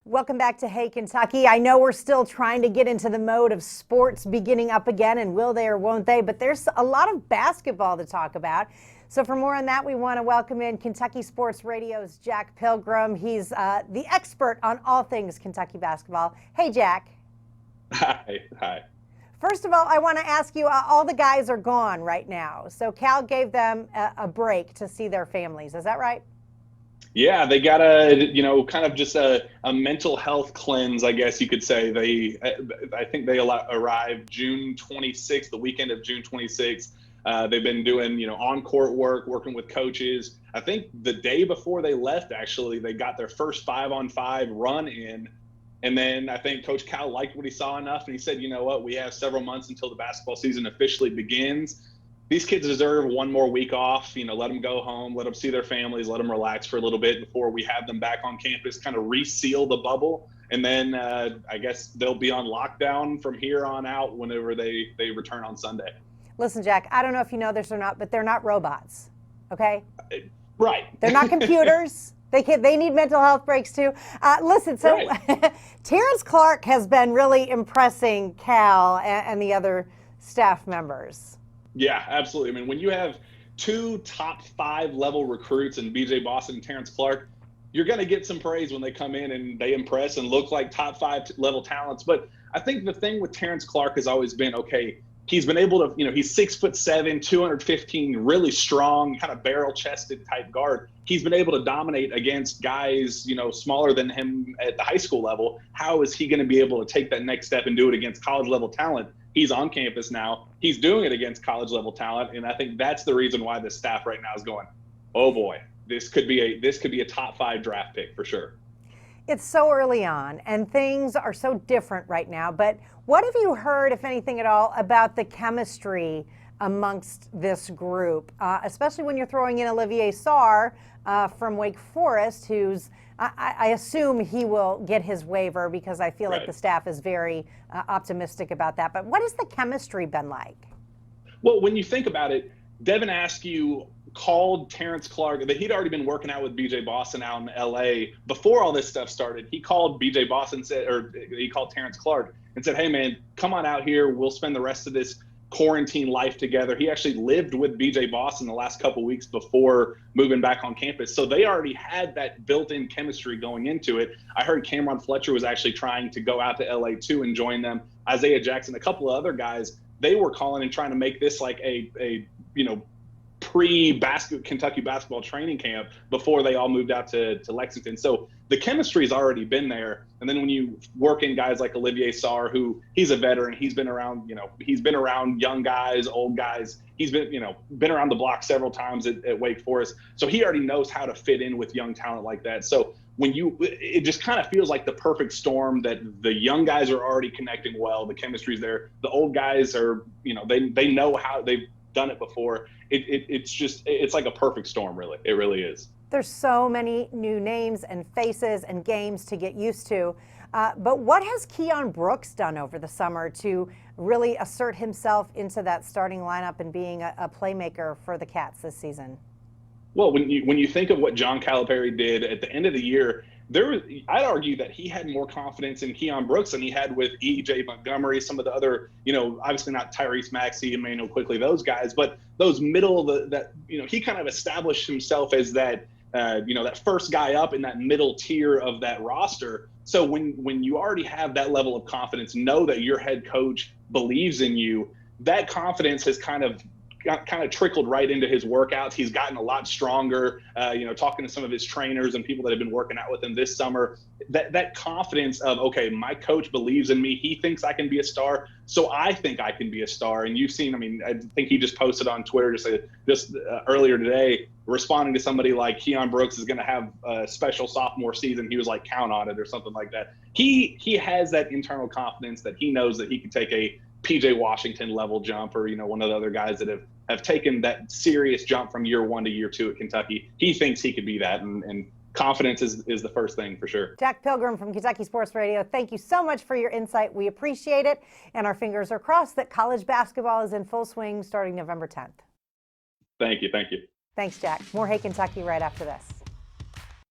Welcome back to Hey Kentucky. I know we're still trying to get into the mode of sports beginning up again, and will they or won't they, but there's a lot of basketball to talk about. So for more on that, we want to welcome in Kentucky Sports Radio's Jack Pilgrim. He's the expert on all things Kentucky basketball. Hey, Jack. Hi. First of all, I want to ask you, all the guys are gone right now. So Cal gave them a break to see their families. Is that right? Yeah, they got kind of just a mental health cleanse, I guess you could say. I think they arrived June 26th, the weekend of June 26th. They've been doing, on-court work, working with coaches. I think the day before they left, actually, they got their first 5-on-5 run in. And then I think Coach Cal liked what he saw enough, and he said, you know what, we have several months until the basketball season officially begins. These kids deserve one more week off, let them go home, let them see their families, let them relax for a little bit before we have them back on campus, kind of reseal the bubble. And then I guess they'll be on lockdown from here on out whenever they return on Sunday. Listen, Jack, I don't know if you know this or not, but they're not robots, okay? Right. They're not computers. They need mental health breaks too. Listen, so right. Terence Clark has been really impressing Cal and the other staff members. Yeah, absolutely. I mean, when you have two top 5 level recruits in BJ Boston and Terence Clark, you're going to get some praise when they come in and they impress and look like top 5 level talents. But I think the thing with Terence Clark has always been, okay, he's been able to, he's 6'7", 215, really strong, kind of barrel chested type guard. He's been able to dominate against guys, smaller than him at the high school level. How is he going to be able to take that next step and do it against college level talent? He's on campus now. He's doing it against college level talent. And I think that's the reason why the staff right now is going, oh boy, this could be a top 5 draft pick for sure. It's so early on and things are so different right now, but what have you heard, if anything at all, about the chemistry amongst this group, especially when you're throwing in Olivier Sarr from Wake Forest, who's, I assume he will get his waiver because I feel like the staff is very optimistic about that. But what has the chemistry been like? Well, when you think about it, Devin Askew called Terence Clark. He'd already been working out with BJ Boston out in LA before all this stuff started. He called BJ Boston he called Terence Clark and said, hey man, come on out here. We'll spend the rest of this quarantine life together. He actually lived with BJ Boston the last couple of weeks before moving back on campus. So they already had that built-in chemistry going into it. I heard Cameron Fletcher was actually trying to go out to LA too and join them. Isaiah Jackson, a couple of other guys, they were calling and trying to make this like a Kentucky basketball training camp before they all moved out to Lexington. So the chemistry's already been there. And then when you work in guys like Olivier Sarr, who he's a veteran, he's been around young guys, old guys. He's been around the block several times at Wake Forest. So he already knows how to fit in with young talent like that. So it just kind of feels like the perfect storm that the young guys are already connecting well. The chemistry's there. The old guys are, they know how they've done it before. It's like a perfect storm, really. It really is. There's so many new names and faces and games to get used to. But what has Keon Brooks done over the summer to really assert himself into that starting lineup and being a playmaker for the Cats this season? Well, when you think of what John Calipari did at the end of the year, I'd argue that he had more confidence in Keon Brooks than he had with E.J. Montgomery, some of the other, obviously not Tyrese Maxey, Emmanuel Quickley, those guys, but those middle, he kind of established himself as that, that first guy up in that middle tier of that roster. So when you already have that level of confidence, know that your head coach believes in you, that confidence has kind of trickled right into his workouts. He's gotten a lot stronger, talking to some of his trainers and people that have been working out with him this summer. That confidence of, okay, my coach believes in me. He thinks I can be a star, so I think I can be a star. And you've seen, I think he just posted on Twitter just earlier today, responding to somebody like Keon Brooks is going to have a special sophomore season. He was like, count on it or something like that. He has that internal confidence that he knows that he can take a PJ Washington level jump, or one of the other guys that have taken that serious jump from year 1 to year 2 at Kentucky. He thinks he could be that, and confidence is the first thing for sure. Jack Pilgrim from Kentucky Sports Radio, thank you so much for your insight. We appreciate it, and our fingers are crossed that college basketball is in full swing starting November 10th. Thank you. Thanks, Jack. More Hey Kentucky right after this.